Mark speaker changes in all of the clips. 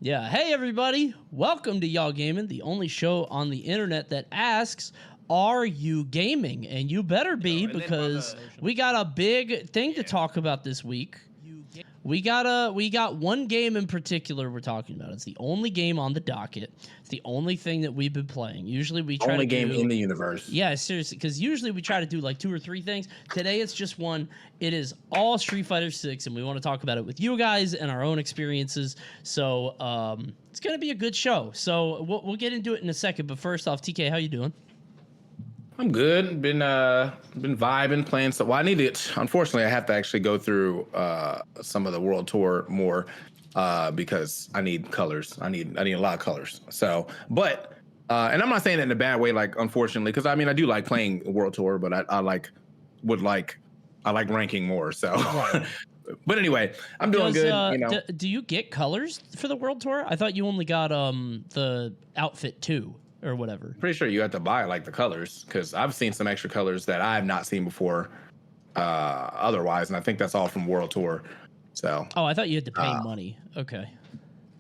Speaker 1: Yeah. Hey, everybody. Welcome to Y'all Gaming, the only show on the internet that asks, are you gaming? And you better be, because we got a big thing to talk about this week. We got one game in particular we're talking about. It's the only game on the docket. It's the only thing that we've been playing. Usually we try
Speaker 2: Only
Speaker 1: to
Speaker 2: game
Speaker 1: do,
Speaker 2: in the universe.
Speaker 1: yeah, seriously, because usually we try to do like 2 or 3 things. Today it's just one. It is all Street Fighter 6, and we want to talk about it with you guys and our own experiences. So it's gonna be a good show. So we'll get into it in a second. But first off, TK, how you doing?
Speaker 2: I'm good. Been vibing, playing. So well, I need to. Unfortunately, I have to actually go through some of the world tour more because I need colors. I need a lot of colors. So, but and I'm not saying it in a bad way. Like, unfortunately, because I mean, I do like playing world tour, but I like ranking more. So.
Speaker 1: Right.
Speaker 2: But anyway, I'm doing good.
Speaker 1: Do you get colors for the world tour? I thought you only got the outfit 2 or whatever.
Speaker 2: Pretty sure you have to buy like the colors, because I've seen some extra colors that I have not seen before otherwise, and I think that's all from World Tour. So
Speaker 1: I thought you had to pay money. Okay.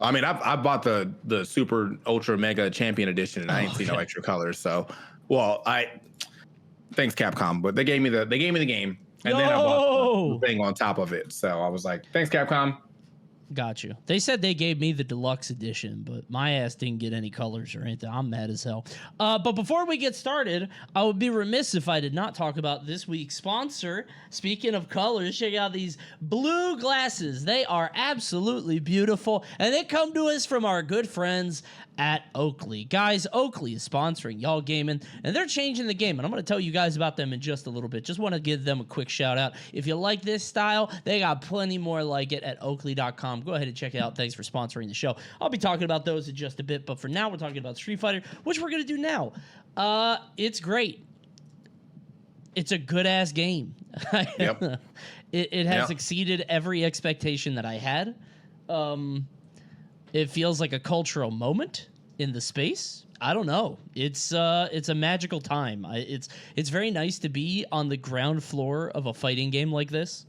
Speaker 2: I mean, I bought the Super Ultra Mega Champion Edition, and I ain't seen no extra colors. So, well, thanks Capcom, but they gave me the game, and then I bought the thing on top of it. So I was like, thanks Capcom.
Speaker 1: Got you. They said they gave me the deluxe edition, but my ass didn't get any colors or anything. I'm mad as hell. But before we get started, I would be remiss if I did not talk about this week's sponsor. Speaking of colors, check out these blue glasses. They are absolutely beautiful, and they come to us from our good friends at Oakley. Guys, Oakley is sponsoring Y'all Gaming, and they're changing the game, and I'm going to tell you guys about them in just a little bit. Just want to give them a quick shout out. If you like this style, they got plenty more like it at Oakley.com. Go ahead and check it out. Thanks for sponsoring the show. I'll be talking about those in just a bit, but for now, we're talking about Street Fighter, which we're going to do now. It's great. It's a good-ass game.
Speaker 2: Yep.
Speaker 1: It has exceeded every expectation that I had. It feels like a cultural moment in the space. I don't know. It's a magical time. It's very nice to be on the ground floor of a fighting game like this.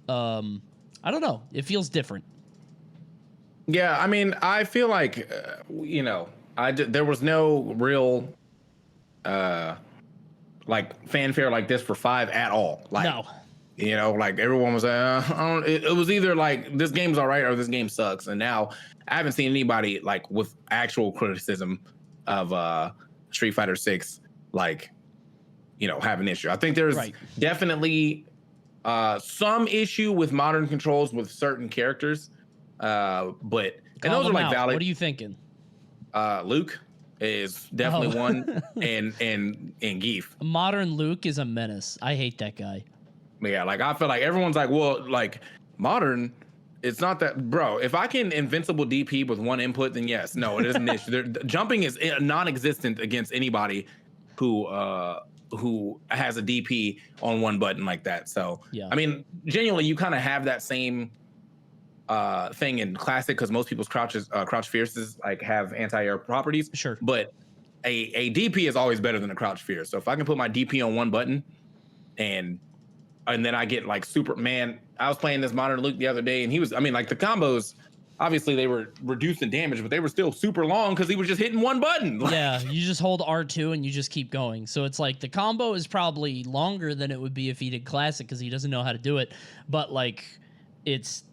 Speaker 1: I don't know. It feels different.
Speaker 2: Yeah, I mean, I feel like there was no real like fanfare like this for 5 at all. Like,
Speaker 1: no.
Speaker 2: Like everyone was it was either like this game's all right or this game sucks. And now I haven't seen anybody like with actual criticism of Street Fighter 6 like have an issue. I think there's definitely some issue with modern controls with certain characters, but and those are like valid.
Speaker 1: What are you thinking?
Speaker 2: Luke is definitely one, and Geef.
Speaker 1: Modern Luke is a menace. I hate that guy.
Speaker 2: Yeah, like I feel like everyone's like, well, like modern, it's not that, bro. If I can invincible DP with one input, then yes. No, it is an issue. Jumping is non-existent against anybody who has a DP on one button like that. So yeah, I mean, genuinely, you kind of have that same thing in classic, because most people's crouch fierces like have anti-air properties.
Speaker 1: Sure,
Speaker 2: but a DP is always better than a crouch fierce. So if I can put my DP on one button and then I get like Superman. I was playing this modern Luke the other day, and he was, I mean, like the combos, obviously they were reduced in damage, but they were still super long because he was just hitting one button.
Speaker 1: Yeah, you just hold R2 and you just keep going. So it's like the combo is probably longer than it would be if he did classic, because he doesn't know how to do it. But like it's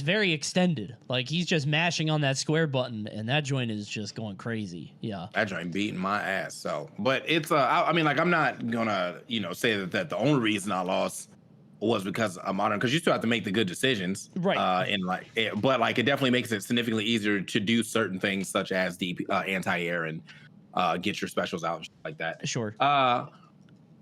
Speaker 1: very extended. Like he's just mashing on that square button, and that joint is just going crazy. Yeah,
Speaker 2: that joint beating my ass. So, but it's I mean, like I'm not gonna say that the only reason I lost was because I'm modern, because you still have to make the good decisions,
Speaker 1: right?
Speaker 2: But like it definitely makes it significantly easier to do certain things such as DP, anti-air, and get your specials out and shit like that.
Speaker 1: Sure.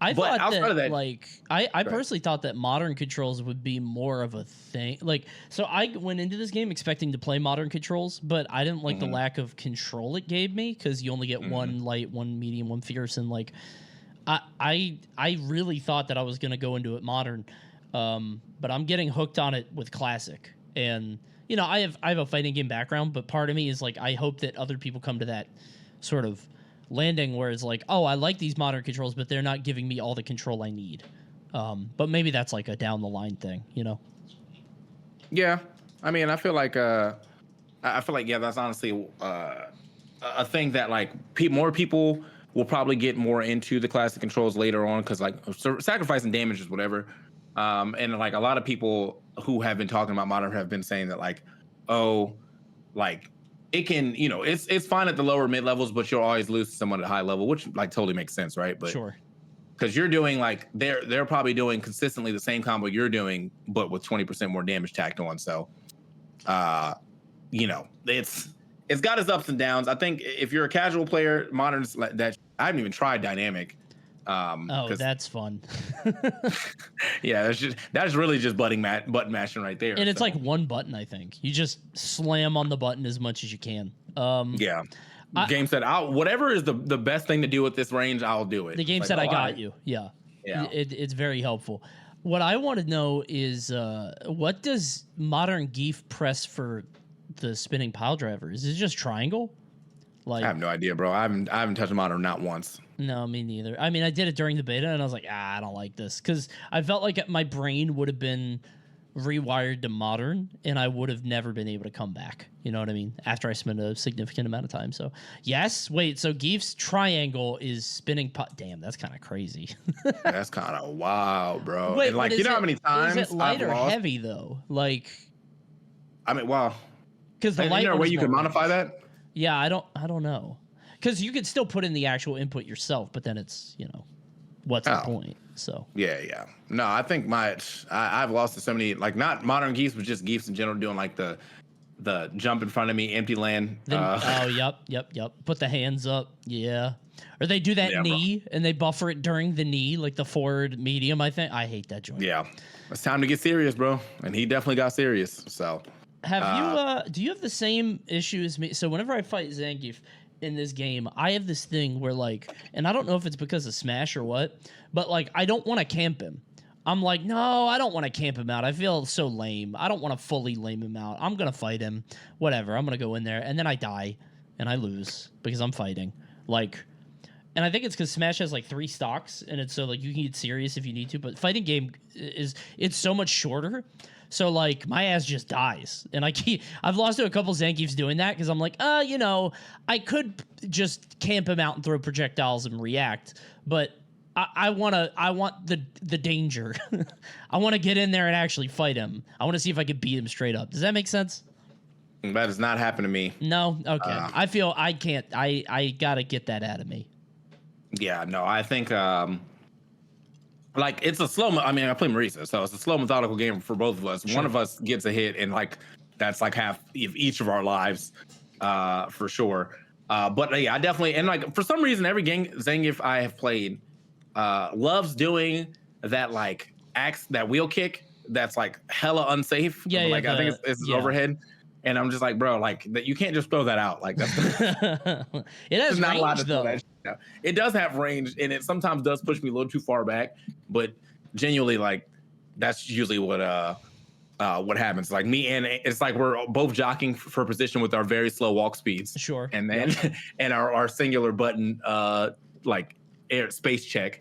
Speaker 1: I thought that, I personally thought that modern controls would be more of a thing. Like, so I went into this game expecting to play modern controls, but I didn't like the lack of control it gave me, because you only get one light, one medium, one fierce, and like, I really thought that I was gonna go into it modern, but I'm getting hooked on it with classic. And I have a fighting game background, but part of me is like, I hope that other people come to that sort of landing where it's like, oh, I like these modern controls, but they're not giving me all the control I need. But maybe that's like a down the line thing,
Speaker 2: Yeah, I mean, I feel like I feel like, yeah, that's honestly a thing that like more people will probably get more into the classic controls later on because like sacrificing damage is whatever. And like a lot of people who have been talking about modern have been saying that like, oh, like it can, it's fine at the lower mid levels, but you'll always lose to someone at a high level, which like totally makes sense, right? But
Speaker 1: Sure.
Speaker 2: because you're doing like they're probably doing consistently the same combo you're doing, but with 20% more damage tacked on. So, it's got its ups and downs. I think if you're a casual player, modern's like that. I haven't even tried dynamic.
Speaker 1: Oh, that's fun.
Speaker 2: Yeah, that's really just button mashing right there.
Speaker 1: And it's like one button, I think. You just slam on the button as much as you can.
Speaker 2: Yeah. Game said, whatever is the best thing to do with this range, I'll do it.
Speaker 1: The game said, I got you. Yeah. It's very helpful. What I want to know is what does Modern Geef press for the spinning pile driver? Is it just triangle? Like,
Speaker 2: I have no idea, bro. I haven't touched Modern not once.
Speaker 1: No, me neither. I mean, I did it during the beta, and I was like, I don't like this, because I felt like my brain would have been rewired to Modern, and I would have never been able to come back. You know what I mean? After I spent a significant amount of time. So, yes. Wait, so Geef's triangle is spinning... Damn, that's kind of crazy.
Speaker 2: That's kind of wild, bro.
Speaker 1: Wait,
Speaker 2: and like, you know how many times
Speaker 1: is it light
Speaker 2: I've
Speaker 1: or
Speaker 2: lost?
Speaker 1: heavy, though? Like...
Speaker 2: I mean, wow.
Speaker 1: Because the
Speaker 2: Is
Speaker 1: light
Speaker 2: there a way
Speaker 1: one's
Speaker 2: you can
Speaker 1: more
Speaker 2: modify
Speaker 1: range.
Speaker 2: that?
Speaker 1: Yeah, I don't know. Because you could still put in the actual input yourself, but then it's, what's the point? So
Speaker 2: Yeah. No, I think I've lost to so many, like not Modern Geefs, but just Geefs in general doing like the jump in front of me, empty land.
Speaker 1: Yep. Put the hands up. Yeah. Or they do that knee and they buffer it during the knee, like the forward medium, I think. I hate that joint.
Speaker 2: Yeah. It's time to get serious, bro. And he definitely got serious. So
Speaker 1: have you do you have the same issue as me? So whenever I fight Zangief in this game, I have this thing where like, and I don't know if it's because of Smash or what, but like I don't want to camp him. I'm like, no, I don't want to camp him out. I feel so lame. I don't want to fully lame him out. I'm gonna fight him. Whatever. I'm gonna go in there, and then I die, and I lose because I'm fighting. Like, and I think it's because Smash has like 3 stocks, and it's so like you can get serious if you need to. But fighting game it's so much shorter. So like my ass just dies, and I've lost to a couple Zangiefs doing that because I'm like, I could just camp him out and throw projectiles and react, but I want the danger. I want to get in there and actually fight him. I want to see if I could beat him straight up. Does that make sense?
Speaker 2: that has not happened to me.
Speaker 1: No? Okay. I feel I can't. I got to get that out of me.
Speaker 2: Yeah, no, I think like it's a I mean, I play Marisa, so it's a slow methodical game for both of us. Sure. One of us gets a hit, and like that's like half of each of our lives, for sure. But yeah, I definitely, and like for some reason, every game Zangief I have played loves doing that like that wheel kick that's like hella unsafe.
Speaker 1: Yeah,
Speaker 2: like I think it's overhead. And I'm just like, bro, like that you can't just throw that out. Like that's
Speaker 1: it has
Speaker 2: not
Speaker 1: range,
Speaker 2: allowed to
Speaker 1: though.
Speaker 2: throw that shit out. It does have range, and it sometimes does push me a little too far back. But genuinely, like that's usually what happens. Like me and it's like we're both jockeying for position with our very slow walk speeds.
Speaker 1: Sure.
Speaker 2: And then and our singular button like air space check.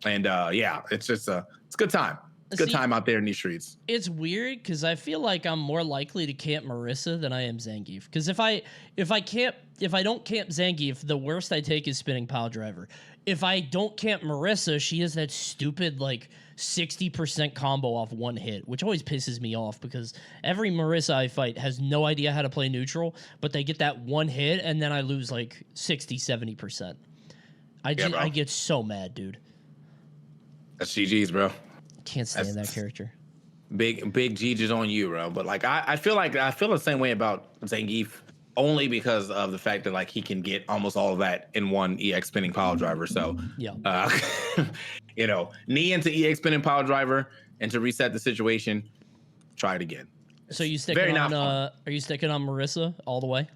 Speaker 2: And yeah, it's just it's a good time. It's a good time out there in these streets.
Speaker 1: It's weird because I feel like I'm more likely to camp Marisa than I am Zangief. Because if I don't camp Zangief, the worst I take is spinning pile driver. If I don't camp Marisa, she has that stupid like 60% combo off one hit, which always pisses me off because every Marisa I fight has no idea how to play neutral, but they get that one hit and then I lose like 60-70%. I get so mad, dude.
Speaker 2: That's GG's, bro.
Speaker 1: Can't stand that character.
Speaker 2: Big GG's on you, bro. But like I feel the same way about Zangief only because of the fact that like he can get almost all of that in one EX spinning pile driver. So
Speaker 1: yeah,
Speaker 2: knee into EX spinning pile driver, and to reset the situation, try it again.
Speaker 1: So you sticking on? Are you sticking on Marisa all the way?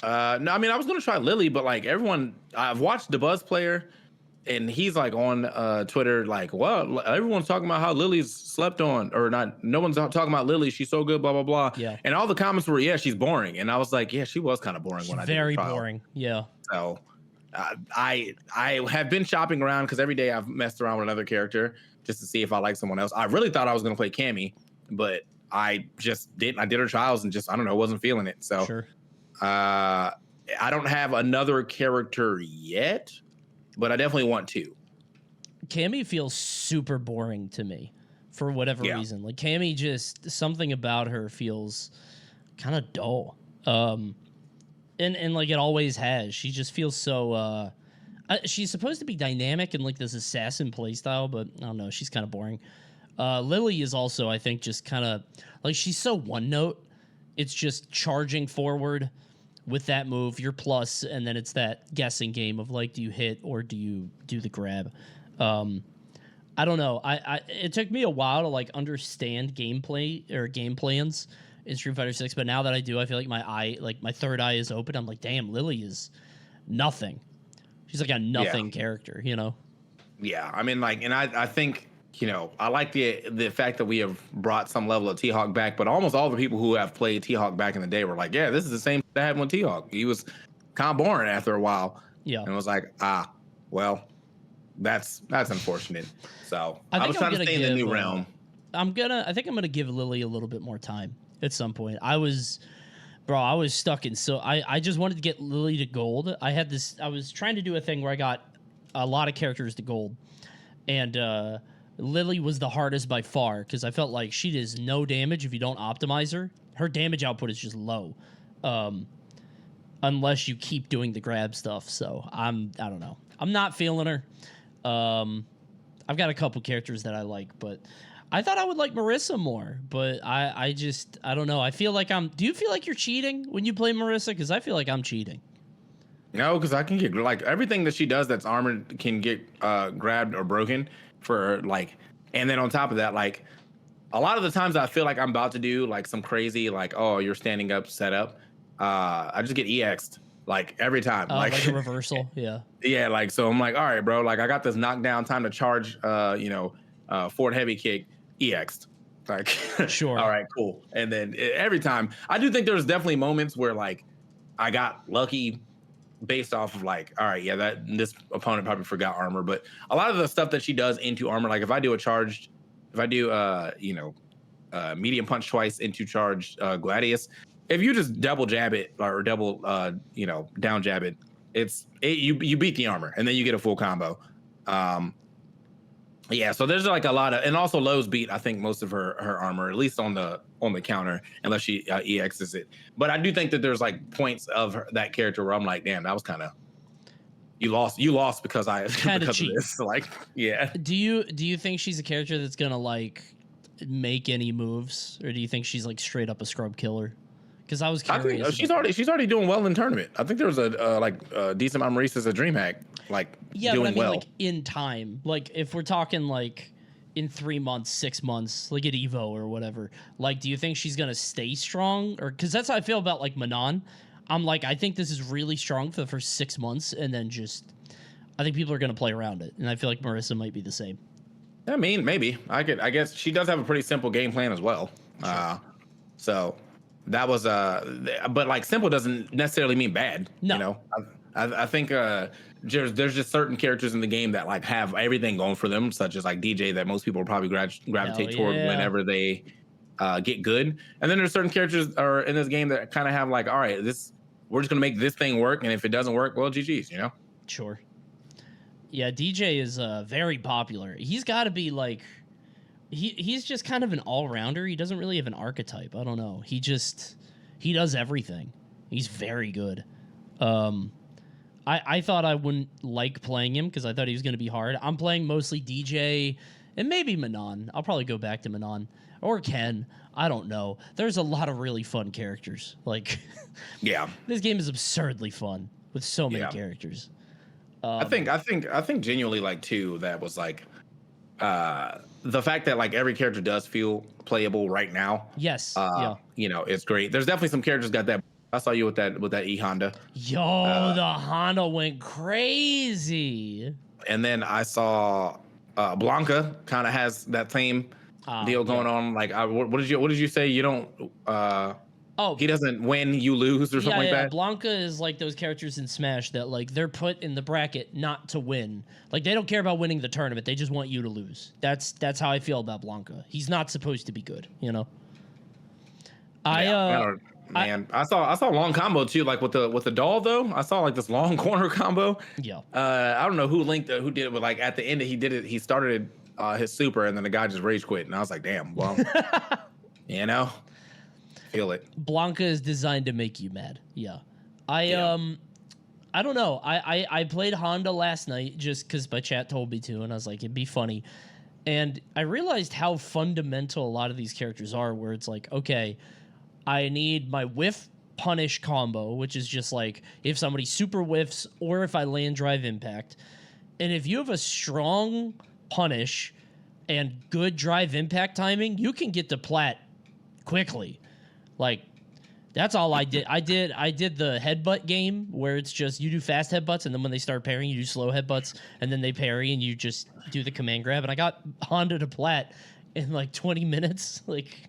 Speaker 2: No, I mean I was gonna try Lily, but like I've watched the Buzz player. And he's like on Twitter, like, well, everyone's talking about how Lily's slept on, or not. No one's talking about Lily. She's so good, blah, blah, blah.
Speaker 1: Yeah.
Speaker 2: And all the comments were, yeah, she's boring. And I was like, yeah, she was kind of boring when I did
Speaker 1: very boring. Yeah.
Speaker 2: So I have been shopping around because every day I've messed around with another character just to see if I like someone else. I really thought I was going to play Cammy, but I did her trials and just, I don't know, wasn't feeling it. So
Speaker 1: Sure.
Speaker 2: I don't have another character yet, but I definitely want to.
Speaker 1: Cammy feels super boring to me for whatever
Speaker 2: Yeah.
Speaker 1: reason. Like Cammy, just something about her feels kind of dull. And like it always has. She just feels so she's supposed to be dynamic and like this assassin playstyle, but I don't know, she's kind of boring. Lily is also, I think, just kind of like she's so one note. It's just charging forward with that move, your plus, and then it's that guessing game of like, do you hit or do you do the grab? I don't know. I it took me a while to like understand gameplay or game plans in Street Fighter 6, but now that I do, I feel like my third eye is open. I'm like, damn, Lily is nothing. She's like a nothing character, you know?
Speaker 2: Yeah, I mean, like, and I think, you know, I like the fact that we have brought some level of T-Hawk back, but almost all the people who have played T-Hawk back in the day were like, yeah, this is the same that happened with T-Hawk. He was kind of boring after a while.
Speaker 1: Yeah.
Speaker 2: And it was like, well, that's unfortunate. So
Speaker 1: I
Speaker 2: was trying to stay in the new realm.
Speaker 1: I think I'm gonna give Lily a little bit more time at some point. I was stuck in, so I just wanted to get Lily to gold. I was trying to do a thing where I got a lot of characters to gold, and Lily was the hardest by far because I felt like she does no damage if you don't optimize her. Her damage output is just low, unless you keep doing the grab stuff. So I don't know. I'm not feeling her. I've got a couple characters that I like, but I thought I would like Marissa more, but I don't know. I feel like do you feel like you're cheating when you play Marissa? Because I feel like I'm cheating.
Speaker 2: No, because I can get like everything that she does that's armored can get grabbed or broken for like, and then on top of that, like a lot of the times I feel like I'm about to do like some crazy like, oh, you're standing up setup. I just get EX'd like every time,
Speaker 1: like a reversal. Yeah.
Speaker 2: Yeah, like so I'm like, all right, bro, like I got this knockdown time to charge forward heavy kick EX'd. Like
Speaker 1: Sure.
Speaker 2: All right, cool. And then every time I do think there's definitely moments where like I got lucky based off of like, all right, yeah, that this opponent probably forgot armor, but a lot of the stuff that she does into armor, like if I do medium punch twice into charged Gladius, if you just double jab it or double down jab it, you beat the armor and then you get a full combo. Yeah, so there's like a lot of, and also Lowe's beat I think most of her armor, at least on the counter, unless she EXs it. But I do think that there's like points of that character where I'm like, damn, that was kind of you lost because because
Speaker 1: cheap.
Speaker 2: of this. Like, yeah.
Speaker 1: Do you think she's a character that's gonna like make any moves, or do you think she's like straight up a scrub killer? Because I was curious.
Speaker 2: I think she's already doing well in tournament. I think there was a decent amount of Maurice as a DreamHack, like
Speaker 1: yeah,
Speaker 2: doing
Speaker 1: but I mean,
Speaker 2: well.
Speaker 1: like in time, like if we're talking like in 3 months, 6 months, like at Evo or whatever, like do you think she's gonna stay strong? Or because that's how I feel about like Manon. I'm like, I think this is really strong for the first 6 months, and then just I think people are gonna play around it, and I feel like Marissa might be the same.
Speaker 2: I mean, maybe I guess she does have a pretty simple game plan as well.
Speaker 1: Sure.
Speaker 2: So that was but like simple doesn't necessarily mean bad.
Speaker 1: No.
Speaker 2: You know, I think there's just certain characters in the game that like have everything going for them, such as like DJ that most people will probably gravitate toward whenever they get good. And then there's certain characters are in this game that kind of have like, all right, we're just gonna make this thing work, and if it doesn't work, well, GG's, you know.
Speaker 1: Sure. Yeah, DJ is very popular. He's got to be like, he's just kind of an all-rounder. He doesn't really have an archetype. I don't know. He does everything. He's very good. I thought I wouldn't like playing him because I thought he was going to be hard. I'm playing mostly DJ and maybe Manon. I'll probably go back to Manon or Ken. I don't know. There's a lot of really fun characters. Like,
Speaker 2: yeah,
Speaker 1: this game is absurdly fun with so many characters.
Speaker 2: I think genuinely like too that was like the fact that like every character does feel playable right now.
Speaker 1: Yes.
Speaker 2: You know, it's great. There's definitely some characters got that. I saw you with that E Honda.
Speaker 1: Yo, the Honda went crazy.
Speaker 2: And then I saw Blanca kind of has that same deal going on. Like, what did you say? You don't. He doesn't win, you lose, or something like that.
Speaker 1: Blanca is like those characters in Smash that like they're put in the bracket not to win. Like they don't care about winning the tournament; they just want you to lose. That's how I feel about Blanca. He's not supposed to be good, you know. I
Speaker 2: Yeah, man, I saw a long combo too, like with the doll though. I saw like this long corner combo.
Speaker 1: yeah.
Speaker 2: I don't know who did it, but like at the end he did it. He started his super, and then the guy just rage quit, and I was like, damn. Well, you know, feel it.
Speaker 1: Blanca is designed to make you mad. Yeah. I don't know. I played Honda last night just because my chat told me to, and I was like, it'd be funny. And I realized how fundamental a lot of these characters are, where it's like, okay, I need my whiff punish combo, which is just like if somebody super whiffs or if I land drive impact. And if you have a strong punish and good drive impact timing, you can get to plat quickly. Like, that's all I did. I did the headbutt game where it's just you do fast headbutts, and then when they start parrying, you do slow headbutts, and then they parry, and you just do the command grab. And I got Honda to plat in like 20 minutes. Like,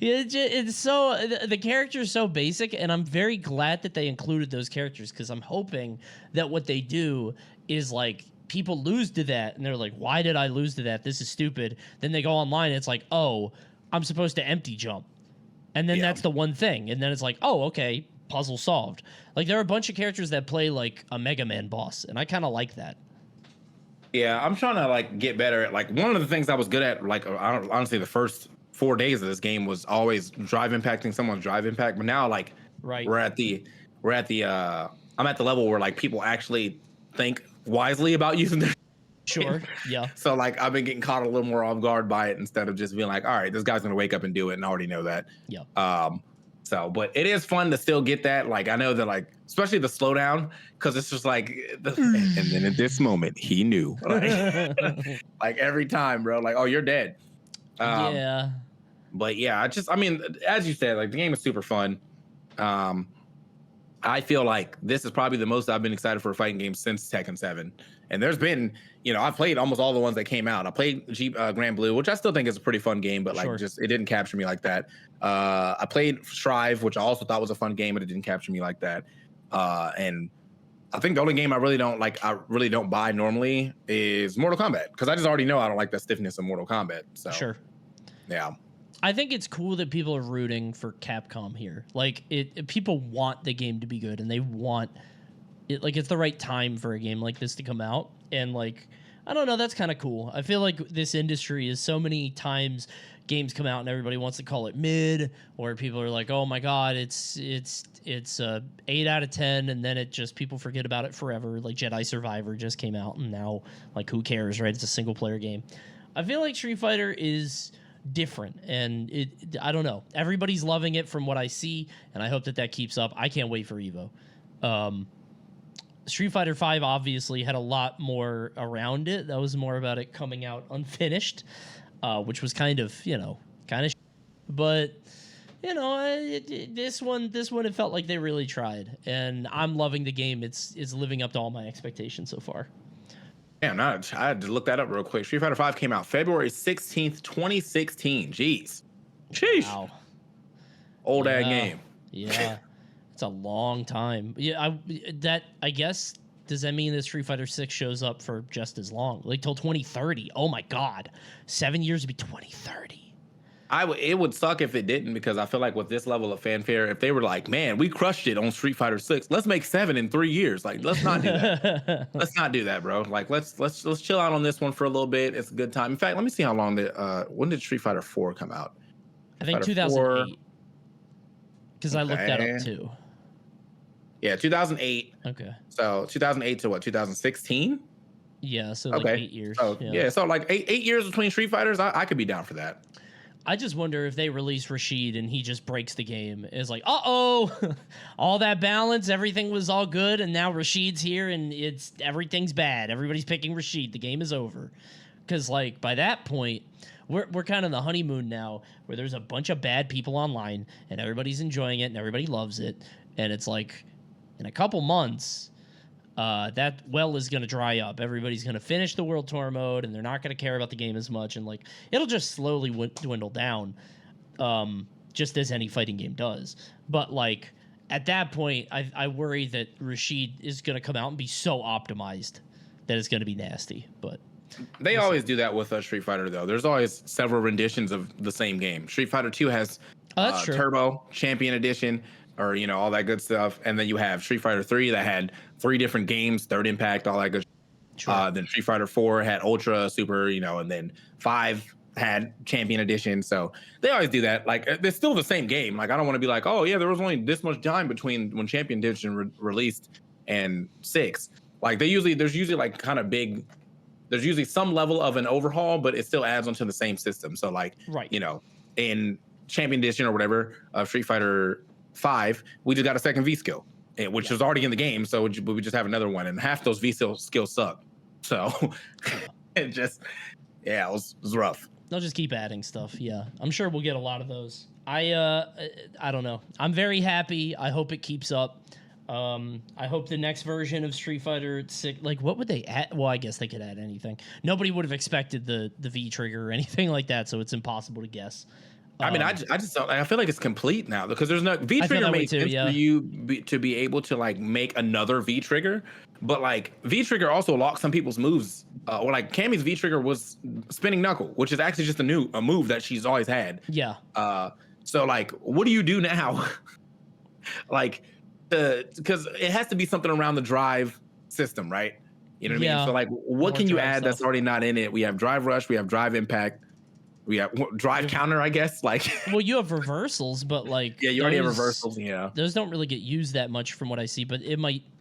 Speaker 1: it's so the character's so basic, and I'm very glad that they included those characters because I'm hoping that what they do is like people lose to that, and they're like, "Why did I lose to that? This is stupid." Then they go online, and it's like, "Oh, I'm supposed to empty jump." And then that's the one thing. And then it's like, oh, okay, puzzle solved. Like, there are a bunch of characters that play like a Mega Man boss, and I kind of like that.
Speaker 2: Yeah, I'm trying to like get better at like one of the things I was good at. Like, honestly, the first 4 days of this game was always drive impacting someone's drive impact. But now, like, we're at the I'm at the level where like people actually think wisely about using their.
Speaker 1: Sure. Yeah.
Speaker 2: So like I've been getting caught a little more off guard by it instead of just being like, all right, this guy's gonna wake up and do it, and I already know that.
Speaker 1: Yeah.
Speaker 2: So, but it is fun to still get that. Like I know that, like especially the slowdown, because it's just like, and then at this moment he knew, like every time, bro. Like, oh, you're dead.
Speaker 1: Yeah.
Speaker 2: But yeah, I mean, as you said, like the game is super fun. I feel like this is probably the most I've been excited for a fighting game since Tekken 7. And there's been, I've played almost all the ones that came out. I played Grand Blue, which I still think is a pretty fun game, but like just it didn't capture me like that. I played Strive, which I also thought was a fun game, but it didn't capture me like that. And I think the only game I really don't buy normally is Mortal Kombat, because I just already know I don't like the stiffness of Mortal Kombat. So yeah.
Speaker 1: I think it's cool that people are rooting for Capcom here. Like people want the game to be good, and they want it. Like it's the right time for a game like this to come out, and like I don't know, that's kind of cool. I feel like this industry is so many times games come out and everybody wants to call it mid, or people are like, oh my god, it's 8 out of 10, and then it just people forget about it forever. Like Jedi Survivor just came out, and now like who cares, right? It's a single player game. I feel like Street Fighter is different, and I don't know, everybody's loving it from what I see, and I hope that keeps up. I can't wait for Evo. Street Fighter 5 obviously had a lot more around it. That was more about it coming out unfinished, which was kind of but this one it felt like they really tried, and I'm loving the game. It's living up to all my expectations so far.
Speaker 2: Damn, I had to look that up real quick. Street Fighter 5 came out February 16th, 2016. Jeez. Sheesh. Wow. Old ass game.
Speaker 1: Yeah. It's a long time. Yeah, I guess, does that mean that Street Fighter 6 shows up for just as long? Like till 2030. Oh my god. 7 years to be 2030.
Speaker 2: It would suck if it didn't, because I feel like with this level of fanfare, if they were like, man, we crushed it on Street Fighter 6, let's make 7 in 3 years. Like, let's not do that. Let's not do that, bro. Like, let's chill out on this one for a little bit. It's a good time. In fact, let me see how long when did Street Fighter 4 come out?
Speaker 1: I think 2008. Because I looked that up too.
Speaker 2: Yeah, 2008.
Speaker 1: Okay.
Speaker 2: So 2008 to what? 2016.
Speaker 1: Yeah. So like 8 years.
Speaker 2: Oh yeah. So like eight years between Street Fighters. I could be down for that.
Speaker 1: I just wonder if they release Rashid and he just breaks the game. It's like, uh-oh, all that balance, everything was all good, and now Rashid's here and everything's bad. Everybody's picking Rashid. The game is over. Because like by that point, we're kind of in the honeymoon now, where there's a bunch of bad people online and everybody's enjoying it and everybody loves it. And it's like, in a couple months, that well is going to dry up. Everybody's going to finish the World Tour mode, and they're not going to care about the game as much, and like it'll just slowly dwindle down, just as any fighting game does. But like at that point, I worry that Rashid is going to come out and be so optimized that it's going to be nasty. But
Speaker 2: they always do that with Street Fighter, though. There's always several renditions of the same game. Street Fighter 2 has
Speaker 1: Oh, that's true.
Speaker 2: Turbo Champion Edition, or all that good stuff. And then you have Street Fighter 3 that had 3 different games, Third Impact, all that good.
Speaker 1: Sure.
Speaker 2: Then Street Fighter 4 had Ultra, Super, and then 5 had Champion Edition. So they always do that. Like, it's still the same game. Like, I don't want to be like, oh yeah, there was only this much time between when Champion Edition released and 6. Like, there's usually like kind of big. There's usually some level of an overhaul, but it still adds onto the same system. So like,
Speaker 1: Right.
Speaker 2: In Champion Edition or whatever of Street Fighter 5, we just got a second V skill, which was already in the game. So we just have another one, and half those V skills suck. So it was rough.
Speaker 1: They'll just keep adding stuff. Yeah, I'm sure we'll get a lot of those. I don't know. I'm very happy. I hope it keeps up. I hope the next version of Street Fighter 6, like, what would they add? Well, I guess they could add anything. Nobody would have expected the V trigger or anything like that, so it's impossible to guess.
Speaker 2: I mean, I just don't, I feel like it's complete now because there's no V trigger makes sense for you to be able to like make another V trigger, but like V trigger also locks some people's moves. Or like Cammy's V trigger was spinning knuckle, which is actually just a move that she's always had.
Speaker 1: Yeah.
Speaker 2: So like, what do you do now? Like, because it has to be something around the drive system, right? You know what I mean? So like, what can you add that's already not in it? We have drive rush, we have drive impact. We have drive counter, I guess. Like,
Speaker 1: well, you have reversals, but like,
Speaker 2: yeah, you already have reversals. Yeah,
Speaker 1: those don't really get used that much from what I see. But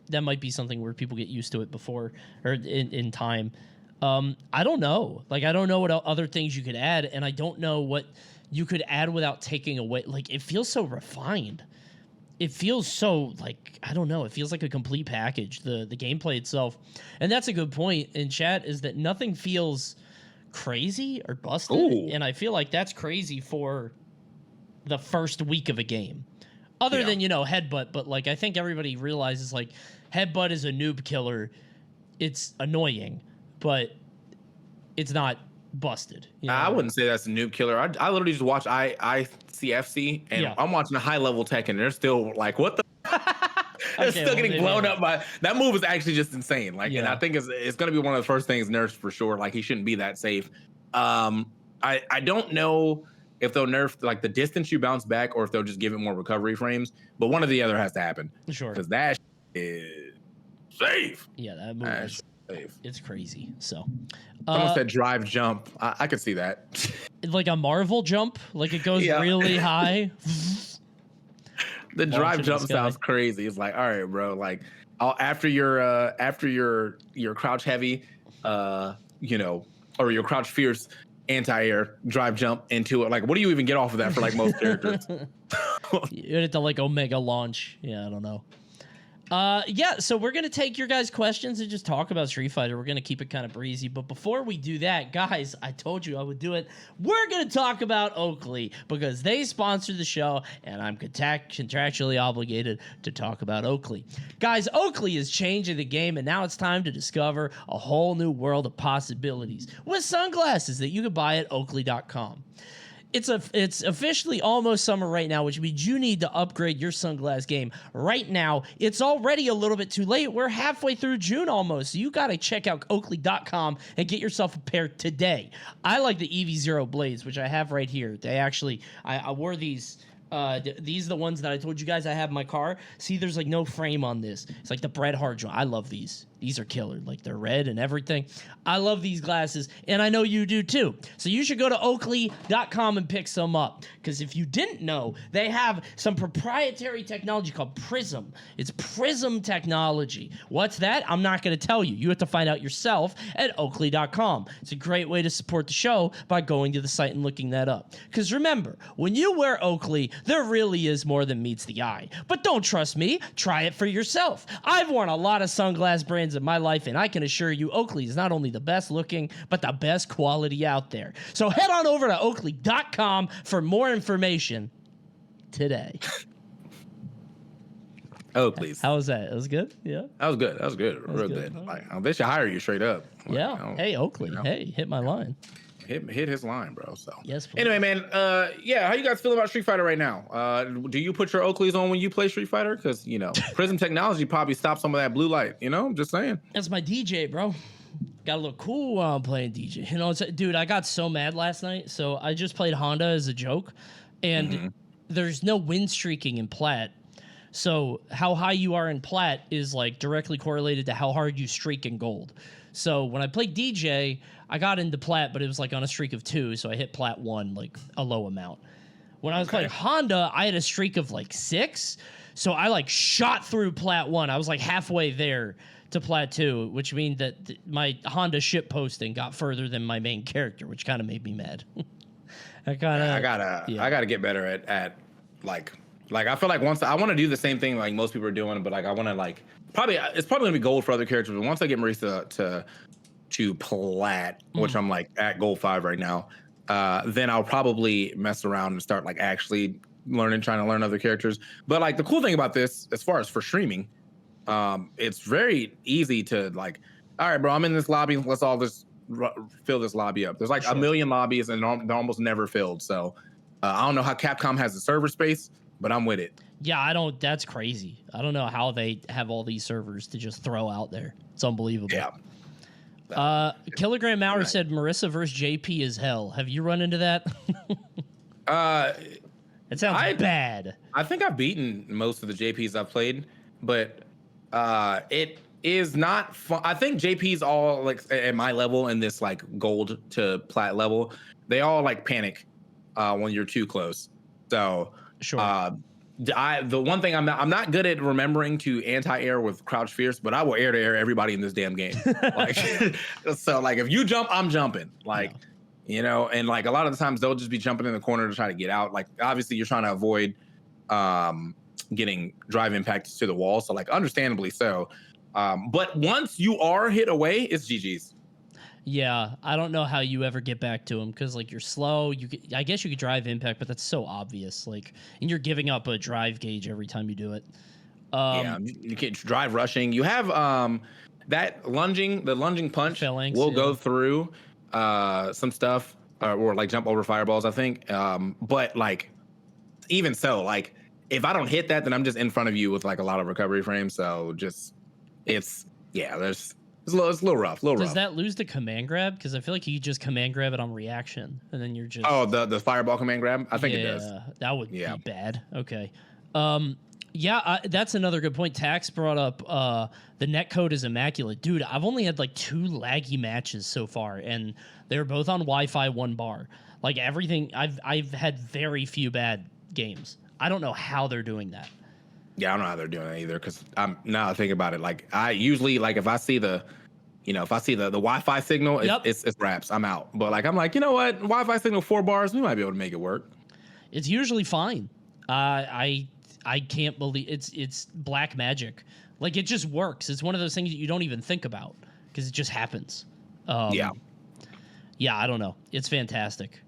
Speaker 1: that might be something where people get used to it before or in time. I don't know. Like, I don't know what other things you could add, and I don't know what you could add without taking away. Like, it feels so refined. It feels so like, I don't know. It feels like a complete package. The gameplay itself, and that's a good point in chat, is that nothing feels crazy or busted.
Speaker 2: Ooh.
Speaker 1: And I feel like that's crazy for the first week of a game, other than headbutt. But like, I think everybody realizes like headbutt is a noob killer. It's annoying, but it's not busted.
Speaker 2: I wouldn't say that's a noob killer. I literally just watch ICFC and I'm watching a high level Tekken and they're still like, what the they're still getting blown up by that move is actually just insane. Like, and I think it's going to be one of the first things nerfed for sure. Like, he shouldn't be that safe. I don't know if they'll nerf like the distance you bounce back or if they'll just give it more recovery frames, but one or the other has to happen.
Speaker 1: Sure.
Speaker 2: Because that is safe.
Speaker 1: Yeah, that move is safe. It's crazy. So
Speaker 2: someone said drive jump. I could see that.
Speaker 1: Like a Marvel jump, like it goes really high.
Speaker 2: The drive jump sounds crazy. It's like, all right, bro. Like, after your crouch heavy, or your crouch fierce anti-air drive jump into it. Like, what do you even get off of that for like most characters?
Speaker 1: You hit the like Omega launch. Yeah, I don't know. So we're going to take your guys' questions and just talk about Street Fighter. We're going to keep it kind of breezy. But before we do that, guys, I told you I would do it. We're going to talk about Oakley because they sponsor the show, and I'm contractually obligated to talk about Oakley. Guys, Oakley is changing the game, and now it's time to discover a whole new world of possibilities with sunglasses that you can buy at Oakley.com. It's officially almost summer right now, which means you need to upgrade your sunglass game right now. It's already a little bit too late. We're halfway through June almost. So you got to check out Oakley.com and get yourself a pair today. I like the EV0 Blades, which I have right here. They actually, I wore these. These are the ones that I told you guys I have in my car. See, there's like no frame on this. It's like the Bret Hart joint. I love these. These are killer. Like, they're red and everything. I love these glasses, and I know you do too. So you should go to Oakley.com and pick some up. Because if you didn't know, they have some proprietary technology called Prism. It's Prism technology. What's that? I'm not going to tell you. You have to find out yourself at Oakley.com. It's a great way to support the show by going to the site and looking that up. Because remember, when you wear Oakley, there really is more than meets the eye. But don't trust me. Try it for yourself. I've worn a lot of sunglass brands in my life, and I can assure you Oakley is not only the best looking, but the best quality out there. So head on over to Oakley.com for more information today.
Speaker 2: Oakley's.
Speaker 1: How was that? It was good? Yeah.
Speaker 2: That was good. That was good. Real good. Like, they should hire you straight up. Like,
Speaker 1: yeah. Hey, Oakley. Hey, hit my line.
Speaker 2: Hit his line, bro. So
Speaker 1: yes. Please.
Speaker 2: Anyway, man. How you guys feel about Street Fighter right now? Do you put your Oakleys on when you play Street Fighter? Because Prism technology probably stops some of that blue light. Just saying.
Speaker 1: That's my DJ, bro. Got to look cool while I'm playing DJ. Dude, I got so mad last night. So I just played Honda as a joke, and there's no win streaking in plat. So how high you are in plat is like directly correlated to how hard you streak in gold. So when I played DJ, I got into plat, but it was like on a streak of 2, so I hit plat 1, like a low amount. When I was playing Honda, I had a streak of like 6, so I like shot through plat 1. I was like halfway there to plat 2, which means that my Honda ship posting got further than my main character, which kind of made me mad. I
Speaker 2: gotta get better at like I feel like once I want to do the same thing like most people are doing, but like I want to like it's probably gonna be gold for other characters. But once I get Marisa to plat, which I'm like at gold 5 right now, then I'll probably mess around and start like actually trying to learn other characters. But like the cool thing about this, as far as for streaming, it's very easy to like, all right, bro, I'm in this lobby. Let's all just fill this lobby up. There's like a million lobbies and they're almost never filled. So I don't know how Capcom has the server space, but I'm with it.
Speaker 1: Yeah, that's crazy. I don't know how they have all these servers to just throw out there. It's unbelievable.
Speaker 2: Yeah.
Speaker 1: Kilogram Hour said Marisa versus JP is hell. Have you run into that? It sounds bad.
Speaker 2: I think I've beaten most of the JPs I've played, but it is not fun. I think JP's all like at my level in this like gold to plat level. They all like panic when you're too close. So
Speaker 1: sure.
Speaker 2: The one thing I'm not good at remembering to anti-air with Crouch Fierce, but I will air to air everybody in this damn game. Like, so like if you jump, I'm jumping. Like, you know, and like a lot of the times they'll just be jumping in the corner to try to get out. Like obviously you're trying to avoid getting drive impacts to the wall. So like understandably so. But once you are hit away, it's GG's.
Speaker 1: Yeah, I don't know how you ever get back to him because like you're slow. I guess you could drive impact, but that's so obvious. Like, and you're giving up a drive gauge every time you do it.
Speaker 2: Yeah, you can't drive rushing. You have the lunging punch
Speaker 1: Phalanx,
Speaker 2: will go through some stuff or like jump over fireballs, I think. But like even so, like if I don't hit that, then I'm just in front of you with like a lot of recovery frames. So just it's a little rough.
Speaker 1: Does that lose the command grab? Because I feel like you just command grab it on reaction, and then you're just
Speaker 2: the fireball command grab. I think it does.
Speaker 1: Yeah, that would be bad. Okay. That's another good point. Tax brought up the netcode is immaculate. Dude, I've only had like 2 laggy matches so far, and they're both on Wi-Fi 1 bar. Like everything, I've had very few bad games. I don't know how they're doing that.
Speaker 2: Yeah, I don't know how they're doing it either. Because I'm now thinking about it. Like I usually like if I see the Wi-Fi signal, it's wraps. I'm out. But like I'm like, you know what? Wi-Fi signal 4 bars, we might be able to make it work.
Speaker 1: It's usually fine. I can't believe it's black magic. Like it just works. It's one of those things that you don't even think about because it just happens. Yeah, I don't know. It's fantastic.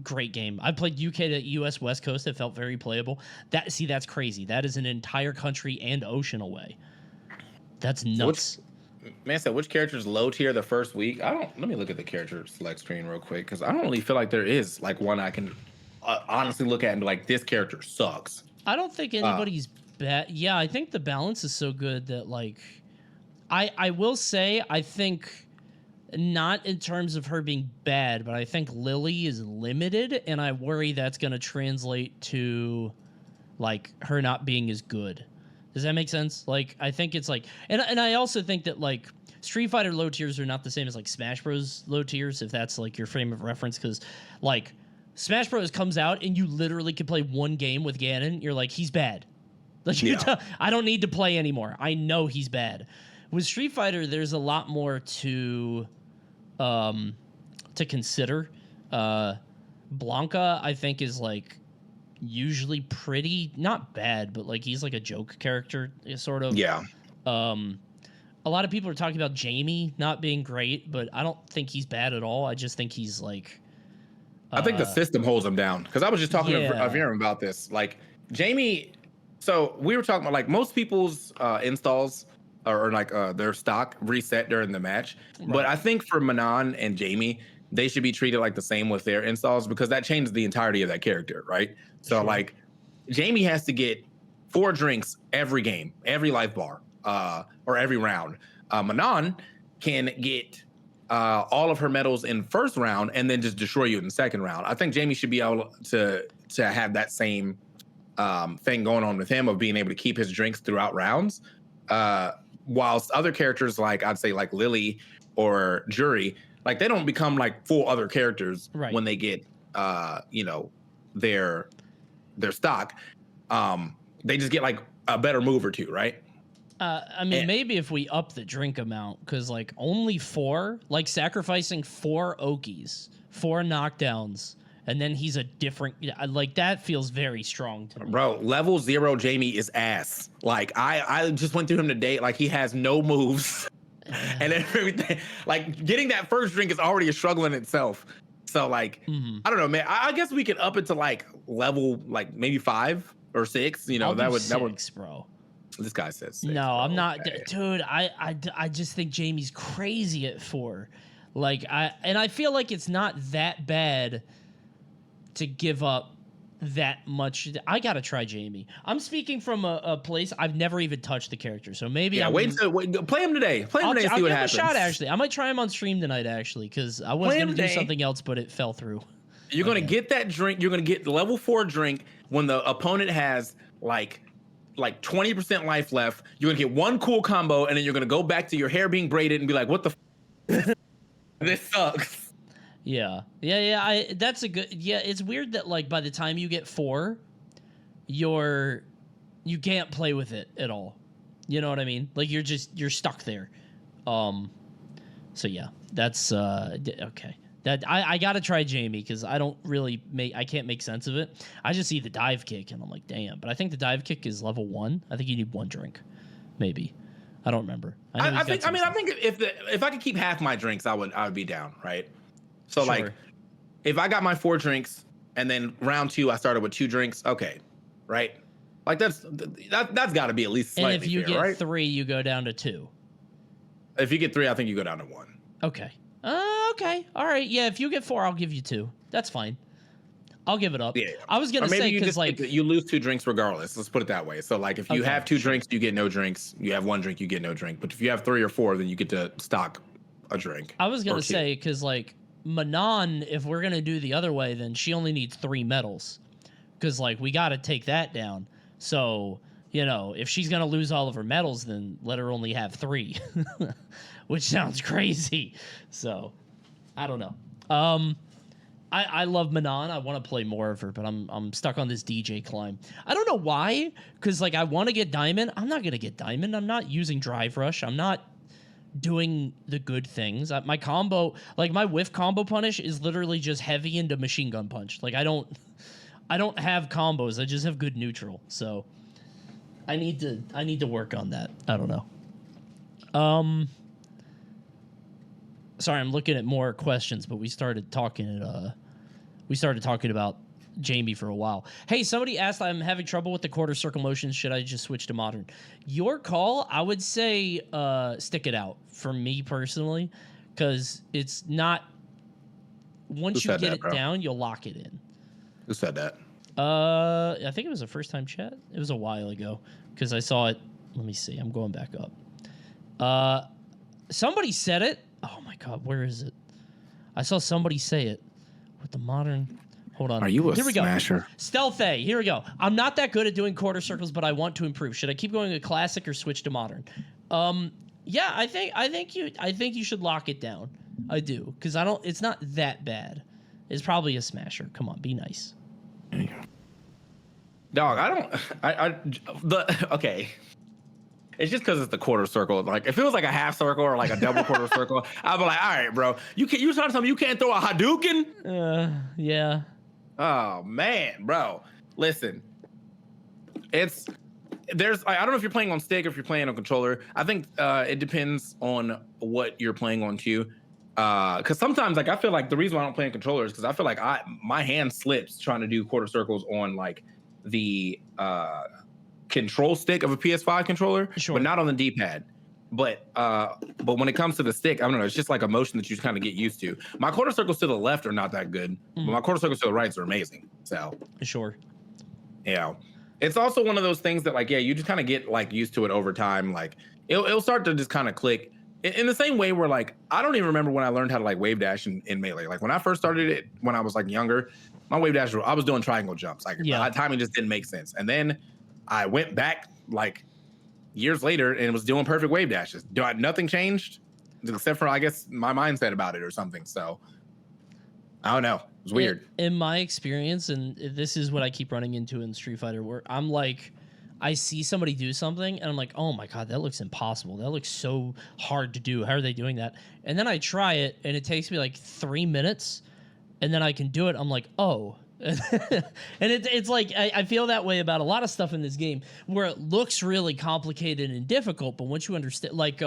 Speaker 1: Great game. I played UK to US West Coast. It felt very playable. That's crazy. That is an entire country and ocean away. That's nuts.
Speaker 2: So which character's low tier the first week? Let me look at the character select screen real quick because I don't really feel like there is like one I can honestly look at and be like, this character sucks.
Speaker 1: I don't think anybody's bad. Yeah, I think the balance is so good that like, I will say I think. Not in terms of her being bad, but I think Lily is limited, and I worry that's going to translate to, like, her not being as good. Does that make sense? Like, I think it's like... And I also think that, like, Street Fighter low tiers are not the same as, like, Smash Bros. Low tiers, if that's, like, your frame of reference, because, like, Smash Bros. Comes out, and you literally can play one game with Ganon, you're like, he's bad. Like, I don't need to play anymore. I know he's bad. With Street Fighter, there's a lot more to consider. Blanca, I think, is like usually pretty not bad, but like he's like a joke character, sort of.
Speaker 2: Yeah.
Speaker 1: A lot of people are talking about Jamie not being great, but I don't think he's bad at all. I just think he's like.
Speaker 2: I think the system holds him down because I was just talking to Viren about this. Like Jamie, so we were talking about like most people's installs or like their stock reset during the match, but I think for Manon and Jamie, they should be treated like the same with their installs because that changes the entirety of that character, right? So like Jamie has to get 4 drinks every game, every life bar, or every round. Manon can get all of her medals in first round and then just destroy you in the second round. I think Jamie should be able to to have that same thing going on with him of being able to keep his drinks throughout rounds. Whilst other characters like I'd say like Lily or Jury, like they don't become like full other characters when they get their stock. They just get like a better move or two, right?
Speaker 1: I mean, maybe if we up the drink amount, because like only 4, like sacrificing 4 Okies, 4 knockdowns, and then he's a different, like that feels very strong to me.
Speaker 2: Bro, level 0 Jamie is ass. Like I just went through him today. Like he has no moves and everything. Like getting that first drink is already a struggle in itself. So like, I don't know, man. I guess we could up it to like level, like maybe 5 or 6. You know, that would,
Speaker 1: bro.
Speaker 2: This guy says 6.
Speaker 1: No,
Speaker 2: bro.
Speaker 1: I'm not,
Speaker 2: okay.
Speaker 1: Dude. I just think Jamie's crazy at 4. Like I feel like it's not that bad to give up that much. I gotta try Jamie. I'm speaking from a place I've never even touched the character, so maybe
Speaker 2: wait, play him today. Play him today.
Speaker 1: I'll
Speaker 2: see what
Speaker 1: give
Speaker 2: happens.
Speaker 1: him a shot. Actually, I might try him on stream tonight. Actually, because I was gonna do something else, but it fell through.
Speaker 2: You're gonna get that drink. You're gonna get the level 4 drink when the opponent has like 20% life left. You're gonna get one cool combo, and then you're gonna go back to your hair being braided and be like, "What the? This sucks."
Speaker 1: Yeah. That's a good. Yeah, it's weird that like by the time you get 4, you can't play with it at all. You know what I mean? Like you're stuck there. So yeah, that's okay. That I gotta try Jamie because I can't make sense of it. I just see the dive kick and I'm like, damn. But I think the dive kick is level 1. I think you need 1 drink, maybe. I don't remember.
Speaker 2: I think if I could keep half my drinks, I would be down, right? So like, if I got my 4 drinks and then round 2 I started with 2 drinks, okay, right? Like that's got to be at least slightly
Speaker 1: And if you
Speaker 2: fair,
Speaker 1: get
Speaker 2: right?
Speaker 1: 3, you go down to 2.
Speaker 2: If you get 3, I think you go down to 1.
Speaker 1: Okay. Okay. All right. Yeah. If you get 4, I'll give you 2. That's fine. I'll give it up. Yeah. I was gonna say because like
Speaker 2: you lose 2 drinks regardless. Let's put it that way. So like if you have 2 drinks, you get no drinks. You have 1 drink, you get no drink. But if you have 3 or 4, then you get to stock a drink.
Speaker 1: I was gonna say because like Manon, if we're gonna do the other way, then she only needs 3 medals. Because like we got to take that down. So if she's gonna lose all of her medals, then let her only have 3, which sounds crazy. So I don't know. I love Manon. I want to play more of her, but I'm stuck on this DJ climb. I don't know why, because like I want to get diamond. I'm not gonna get diamond. I'm not using drive rush. I'm not doing the good things. My combo, like my whiff combo punish, is literally just heavy into machine gun punch. Like I don't have combos. I just have good neutral. So I need to work on that. I don't know. Sorry, I'm looking at more questions, but we started talking about Jamie for a while. Hey, somebody asked, I'm having trouble with the quarter circle motions. Should I just switch to modern? Your call. I would say stick it out for me personally, because it's not. Once you get it down, you'll lock it in.
Speaker 2: Who said that?
Speaker 1: I think it was a first time chat. It was a while ago because I saw it. Let me see. I'm going back up. Somebody said it. Oh my God, where is it? I saw somebody say it with the modern. Hold on.
Speaker 2: Are you a
Speaker 1: Here we
Speaker 2: smasher?
Speaker 1: Go. Stealth A. Here we go. I'm not that good at doing quarter circles, but I want to improve. Should I keep going to classic or switch to modern? Yeah, I think you should lock it down. I do, because it's not that bad. It's probably a smasher. Come on, be nice.
Speaker 2: Dog, okay. It's just because it's the quarter circle. Like if it was like a half circle or like a double quarter circle, I'd be like, all right, bro, you trying to tell me you can't throw a Hadouken?
Speaker 1: Yeah.
Speaker 2: Oh man, bro. Listen, I don't know if you're playing on stick or if you're playing on controller. I think it depends on what you're playing on too. Because sometimes like I feel like the reason why I don't play on controller is because I feel like my hand slips trying to do quarter circles on like the control stick of a PS5 controller, but not on the D-pad. But when it comes to the stick, I don't know. It's just like a motion that you just kind of get used to. My quarter circles to the left are not that good, but my quarter circles to the right are amazing. So
Speaker 1: sure,
Speaker 2: yeah. It's also one of those things that like you just kind of get like used to it over time. Like it'll start to just kind of click in the same way where like I don't even remember when I learned how to like wave dash in Melee. Like when I first started it when I was like younger, my wave dash, I was doing triangle jumps. Like
Speaker 1: Yeah.
Speaker 2: my timing just didn't make sense. And then I went back like years later and was doing perfect wave dashes. Nothing changed except for I guess my mindset about it or something. So I don't know. It was weird.
Speaker 1: In my experience, and this is what I keep running into in Street Fighter, where I'm like, I see somebody do something and I'm like, oh my God, that looks impossible. That looks so hard to do. How are they doing that? And then I try it and it takes me like 3 minutes and then I can do it. I'm like, oh. And it's like, I feel that way about a lot of stuff in this game where it looks really complicated and difficult. But once you understand, like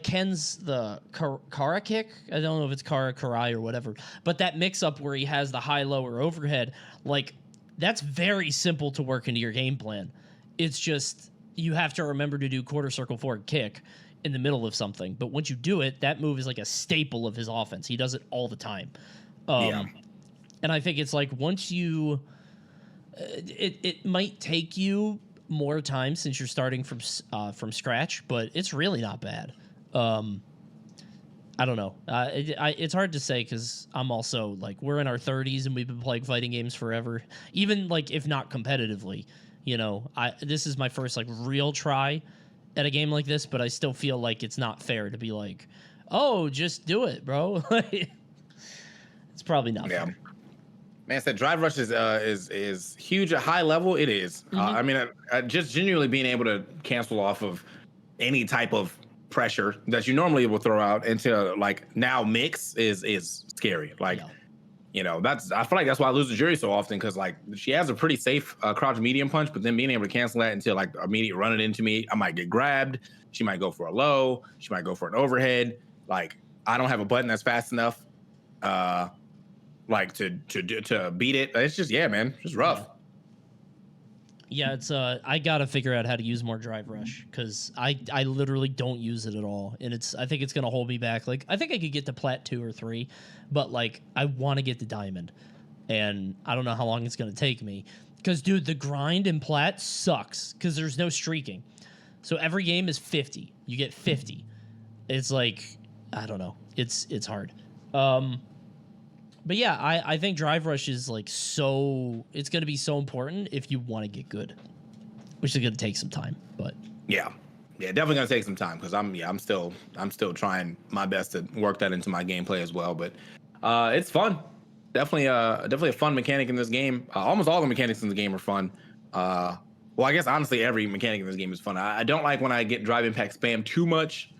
Speaker 1: Ken's the Kara kick. I don't know if it's Karai or whatever, but that mix up where he has the high, low, or overhead, like that's very simple to work into your game plan. It's just you have to remember to do quarter circle forward kick in the middle of something. But once you do it, that move is like a staple of his offense. He does it all the time. And I think it's like once you, it might take you more time since you're starting from scratch, but it's really not bad. I don't know. It's hard to say because I'm also like we're in our 30s and we've been playing fighting games forever. Even like if not competitively, you know, this is my first like real try at a game like this, but I still feel like it's not fair to be like, oh, just do it, bro. It's probably not fair.
Speaker 2: Man said Drive Rush is huge at high level. It is. I mean, just genuinely being able to cancel off of any type of pressure that you normally will throw out into like now mix is scary. Like, you know, I feel like that's why I lose the jury so often because like she has a pretty safe crouch medium punch, but then being able to cancel that until like immediate running into me, I might get grabbed. She might go for a low. She might go for an overhead. Like I don't have a button that's fast enough. Like to beat it. It's just man, it's just rough.
Speaker 1: Yeah, it's I gotta figure out how to use more Drive Rush because I literally don't use it at all, and I think it's gonna hold me back. Like I think I could get to Plat 2 or 3, but like I want to get to Diamond, and I don't know how long it's gonna take me. Because dude, the grind in Plat sucks because there's no streaking, so every game is 50. You get 50. It's like I don't know. It's hard. But yeah, I think Drive Rush is like it's going to be so important if you want to get good, which is going to take some time. But
Speaker 2: yeah, definitely going to take some time because I'm still trying my best to work that into my gameplay as well. But it's fun, definitely a fun mechanic in this game. Almost all the mechanics in the game are fun. Well, I guess honestly every mechanic in this game is fun. I don't like when I get drive impact spam too much,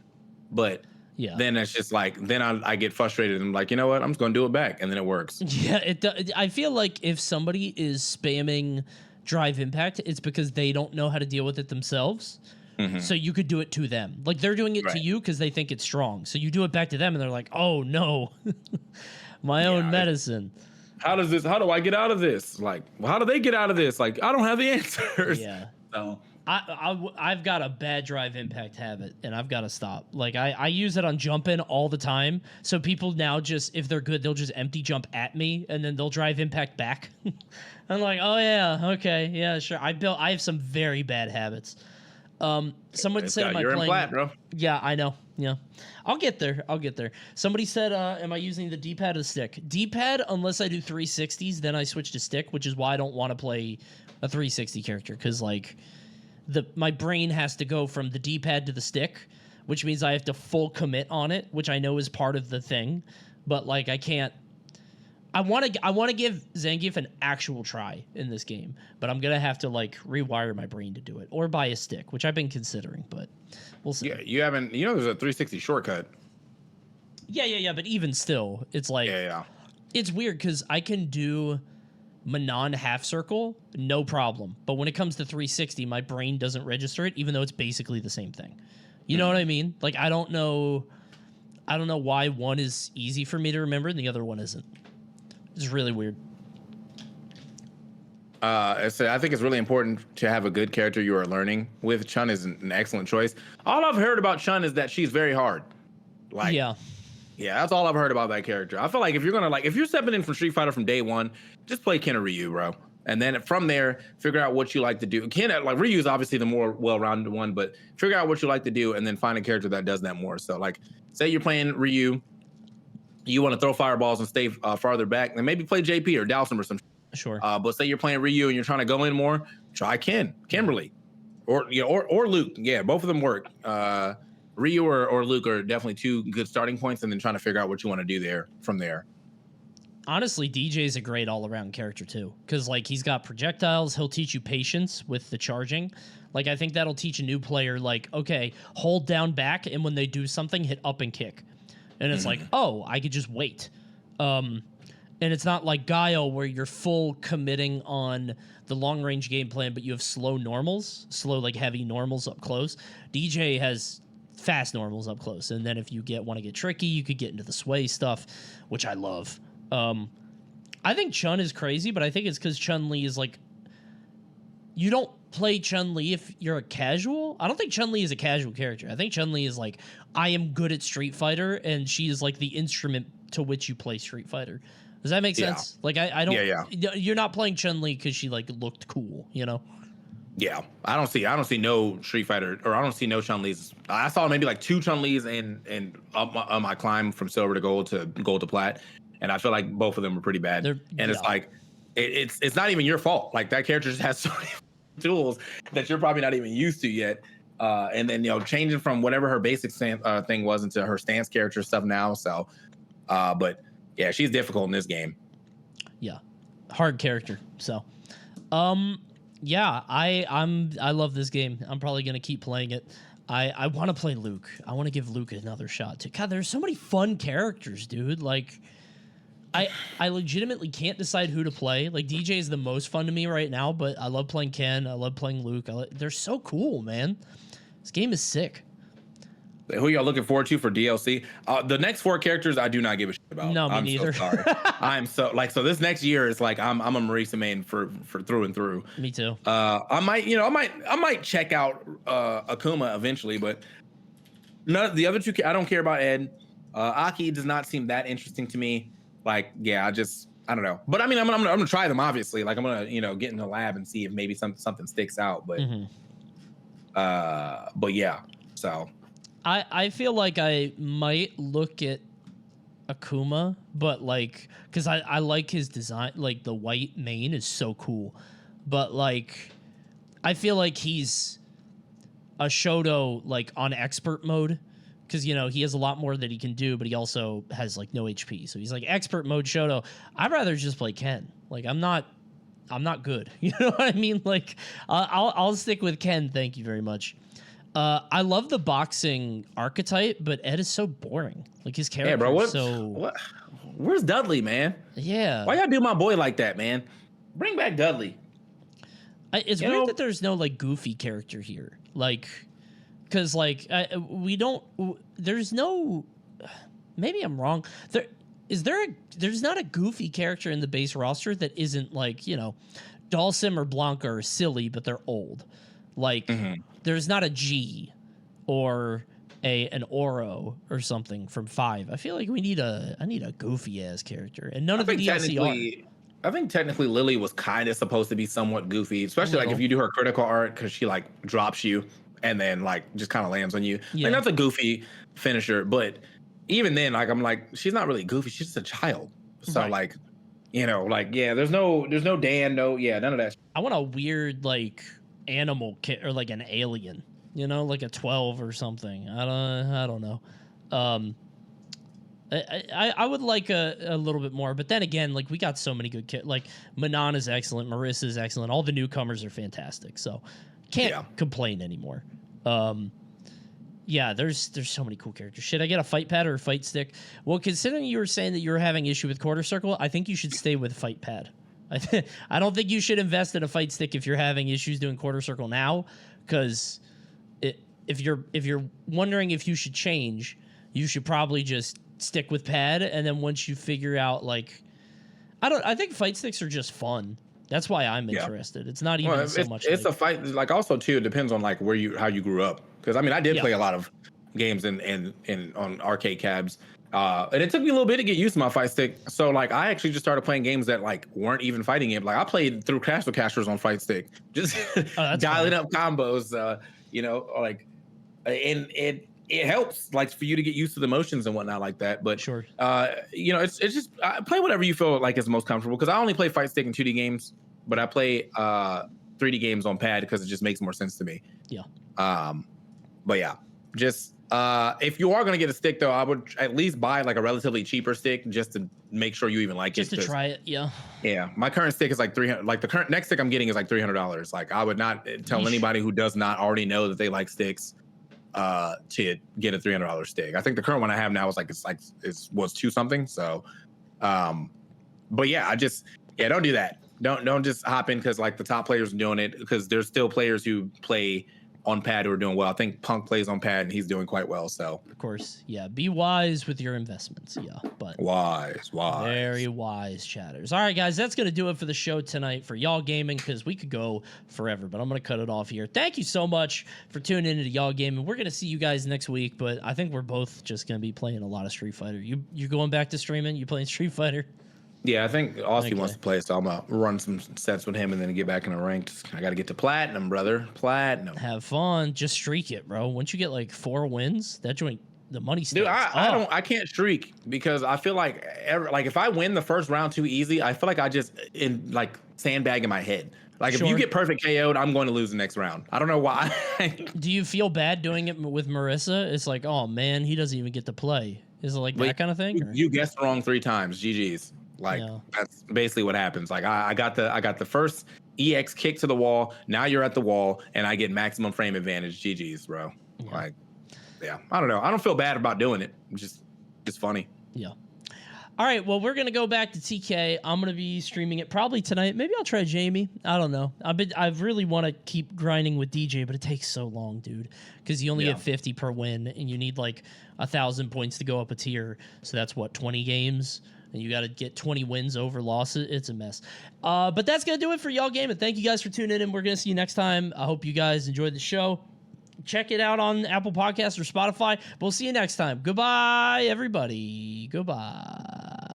Speaker 2: but. Yeah. Then it's just like I get frustrated and I'm like, you know what? I'm just gonna do it back, and then it works.
Speaker 1: Yeah, I feel like if somebody is spamming drive impact, it's because they don't know how to deal with it themselves. Mm-hmm. So you could do it to them, like they're doing it to you because they think it's strong. So you do it back to them, and they're like, oh no, my own medicine.
Speaker 2: How do I get out of this? Like, well, how do they get out of this? Like, I don't have the answers.
Speaker 1: Yeah.
Speaker 2: So.
Speaker 1: I've got a bad drive impact habit, and I've got to stop. Like I use it on jump in all the time. So people now just if they're good, they'll just empty jump at me, and then they'll drive impact back. I'm like, oh yeah, okay, yeah, sure. I have some very bad habits. Someone said, "Am I playing?"
Speaker 2: Flat, bro.
Speaker 1: Yeah, I know. Yeah, I'll get there. Somebody said, "Am I using the D-pad or the stick?" D-pad, unless I do 360s, then I switch to stick, which is why I don't want to play a 360 character because like. My brain has to go from the D-pad to the stick, which means I have to full commit on it, which I know is part of the thing, but like I can't. I want to give Zangief an actual try in this game, but I'm gonna have to like rewire my brain to do it, or buy a stick, which I've been considering, but we'll see.
Speaker 2: Yeah, you haven't. You know, there's a 360 shortcut.
Speaker 1: Yeah, but even still, it's like it's weird because I can do. Manon half circle, no problem. But when it comes to 360, my brain doesn't register it, even though it's basically the same thing. You know what I mean? Like I don't know why one is easy for me to remember and the other one isn't. It's really weird.
Speaker 2: So I think it's really important to have a good character you are learning with. Chun is an excellent choice. All I've heard about Chun is that she's very hard. Like yeah, that's all I've heard about that character. I feel like if you're stepping in from Street Fighter from day one, just play Ken or Ryu, bro. And then from there, figure out what you like to do. Ken, like Ryu is obviously the more well-rounded one, but figure out what you like to do and then find a character that does that more. So like, say you're playing Ryu, you want to throw fireballs and stay farther back, then maybe play JP or Dhalsim or some.
Speaker 1: Sure.
Speaker 2: But say you're playing Ryu and you're trying to go in more, try Kimberly, or or Luke. Yeah, both of them work. Ryu or Luke are definitely two good starting points, and then trying to figure out what you want to do there from there.
Speaker 1: Honestly, DJ is a great all-around character too, because like he's got projectiles. He'll teach you patience with the charging. Like I think that'll teach a new player, like, okay, hold down back, and when they do something, hit up and kick. And it's like, oh, I could just wait. And it's not like Guile where you're full committing on the long range game plan, but you have slow like heavy normals up close. DJ has fast normals up close, and then if you want to get tricky, you could get into the sway stuff, which I love. I think Chun is crazy, but I think it's because Chun-Li is like, you don't play Chun-Li if you're a casual. I don't think Chun-Li is a casual character. I think Chun-Li is like, I am good at Street Fighter, and she is like the instrument to which you play Street Fighter. Does that make sense? Like I don't. You're not playing Chun-Li because she like looked cool, you know?
Speaker 2: Yeah, I don't see no Street Fighter, or I don't see no Chun-Li's. I saw maybe like 2 Chun-Li's and on my climb from silver to gold to plat, and I feel like both of them were pretty bad. It's like it's not even your fault. Like that character just has so many tools that you're probably not even used to yet. And then changing from whatever her basic thing was into her stance character stuff now. So, but yeah, she's difficult in this game.
Speaker 1: Yeah, hard character. So, yeah, I love this game. I'm probably gonna keep playing it. I want to play Luke. I want to give Luke another shot too. God, there's so many fun characters, dude. Like, I legitimately can't decide who to play. Like DJ is the most fun to me right now, but I love playing Ken. I love playing Luke. They're so cool, man. This game is sick.
Speaker 2: Who y'all looking forward to for DLC? The next 4 characters I do not give a shit about.
Speaker 1: No, me neither.
Speaker 2: So sorry. I'm so this next year is like I'm a Marisa main for through and through.
Speaker 1: Me too.
Speaker 2: I might check out Akuma eventually, but none of the other 2 I don't care about. Ed. Aki does not seem that interesting to me. Like, yeah, I don't know. But I mean, I'm gonna try them obviously. Like I'm gonna get in the lab and see if maybe something sticks out. But but yeah, so.
Speaker 1: I feel like I might look at Akuma, but like, because I like his design, like the white mane is so cool. But like, I feel like he's a Shoto like on expert mode, because he has a lot more that he can do, but he also has like no HP. So he's like expert mode Shoto. I'd rather just play Ken. Like I'm not good. You know what I mean? Like I'll stick with Ken. Thank you very much. I love the boxing archetype, but Ed is so boring. Like his character.
Speaker 2: Yeah, bro. Where's Dudley, man?
Speaker 1: Yeah.
Speaker 2: Why y'all do my boy like that, man? Bring back Dudley.
Speaker 1: It's weird that there's no like goofy character here. Like, because like we don't. There's no. Maybe I'm wrong. There's not a goofy character in the base roster that isn't like Dhalsim or Blanca are silly, but they're old. Like. There's not a G or an Oro or something from 5. I feel like I need a goofy ass character, and none of the DLC are.
Speaker 2: I think technically Lily was kind of supposed to be somewhat goofy, especially like if you do her critical art, because she like drops you and then like just kind of lands on you. Yeah. Like that's a goofy finisher, but even then, like I'm like she's not really goofy. She's just a child. So right. Like, there's no Dan, none of that.
Speaker 1: I want a weird like animal kit or like an alien, like a 12 or something. I don't know. I would like a little bit more, but then again, like we got so many good kits. Like Manon is excellent, Marissa is excellent, all the newcomers are fantastic, so can't complain anymore. Yeah, there's so many cool characters. Should I get a fight pad or a fight stick? Well, considering you were saying that you were having issue with quarter circle, I think you should stay with fight pad. I don't think you should invest in a fight stick if you're having issues doing quarter circle now, because if you're wondering if you should change, you should probably just stick with pad, and then once you figure out like I think fight sticks are just fun. That's why I'm interested. It's not even so much.
Speaker 2: It's a fight. Like also too, it depends on like how you grew up. Because I mean, I did play a lot of games in on arcade cabs. And it took me a little bit to get used to my fight stick. So like I actually just started playing games that like weren't even fighting games. Like I played through Castle Casters on fight stick, just dialing up combos. Like, and it helps like for you to get used to the motions and whatnot like that. But
Speaker 1: Sure.
Speaker 2: it's just play whatever you feel like is most comfortable. Because I only play fight stick and 2D games, but I play 3D games on pad because it just makes more sense to me.
Speaker 1: Yeah.
Speaker 2: But yeah, just if you are gonna get a stick though, I would at least buy like a relatively cheaper stick just to make sure you even like
Speaker 1: Just
Speaker 2: it.
Speaker 1: to try it. Yeah.
Speaker 2: Yeah, my current stick is like 300. Like the current next stick I'm getting is like $300. Like I would not tell
Speaker 1: Yeesh.
Speaker 2: anybody who does not already know that they like sticks to get a $300 stick. I think the current one I have now was 2 something. So, but yeah, don't do that. Don't just hop in because like the top players are doing it, because there's still players who play on pad who are doing well. I think Punk plays on pad and he's doing quite well. So
Speaker 1: Of course. Yeah. Be wise with your investments. Yeah. But
Speaker 2: wise.
Speaker 1: very wise chatters. All right, guys, that's going to do it for the show tonight for Y'all Gaming, because we could go forever, but I'm going to cut it off here. Thank you so much for tuning into Y'all Gaming. We're going to see you guys next week, but I think we're both just going to be playing a lot of Street Fighter. You going back to streaming? You playing Street Fighter?
Speaker 2: Yeah, I think Austin
Speaker 1: Okay.
Speaker 2: wants to play, so I'm gonna run some sets with him and then get back in the ranked. I got to get to platinum, brother. Platinum.
Speaker 1: Have fun. Just streak it, bro. Once you get like 4 wins, that joint, the money
Speaker 2: Dude,
Speaker 1: stacks
Speaker 2: I can't streak because I feel like if I win the first round too easy, I feel like I just sandbag in my head. Like if you
Speaker 1: Sure.
Speaker 2: get perfect KO'd, I'm going to lose the next round. I don't know why.
Speaker 1: Do you feel bad doing it with Marissa? It's like, oh man, he doesn't even get to play. Is it like that kind of thing? Or?
Speaker 2: You guessed wrong 3 times. GG's. Like
Speaker 1: Yeah.
Speaker 2: that's basically what happens. Like I got the first EX kick to the wall. Now you're at the wall, and I get maximum frame advantage. GG's, bro.
Speaker 1: Yeah.
Speaker 2: Like, yeah. I don't know. I don't feel bad about doing it. It's just funny.
Speaker 1: Yeah. All right. Well, we're gonna go back to TK. I'm gonna be streaming it probably tonight. Maybe I'll try Jamie. I don't know. I really want to keep grinding with DJ, but it takes so long, dude. Because you only
Speaker 2: Yeah.
Speaker 1: get 50 per win, and you need like 1,000 points to go up a tier. So that's what, 20 games, and you got to get 20 wins over losses. It's a mess. But that's gonna do it for Y'all Gaming. Thank you guys for tuning in. We're gonna see you next time. I hope you guys enjoyed the show. Check it out on Apple Podcasts or Spotify. We'll see you next time. Goodbye, everybody. Goodbye.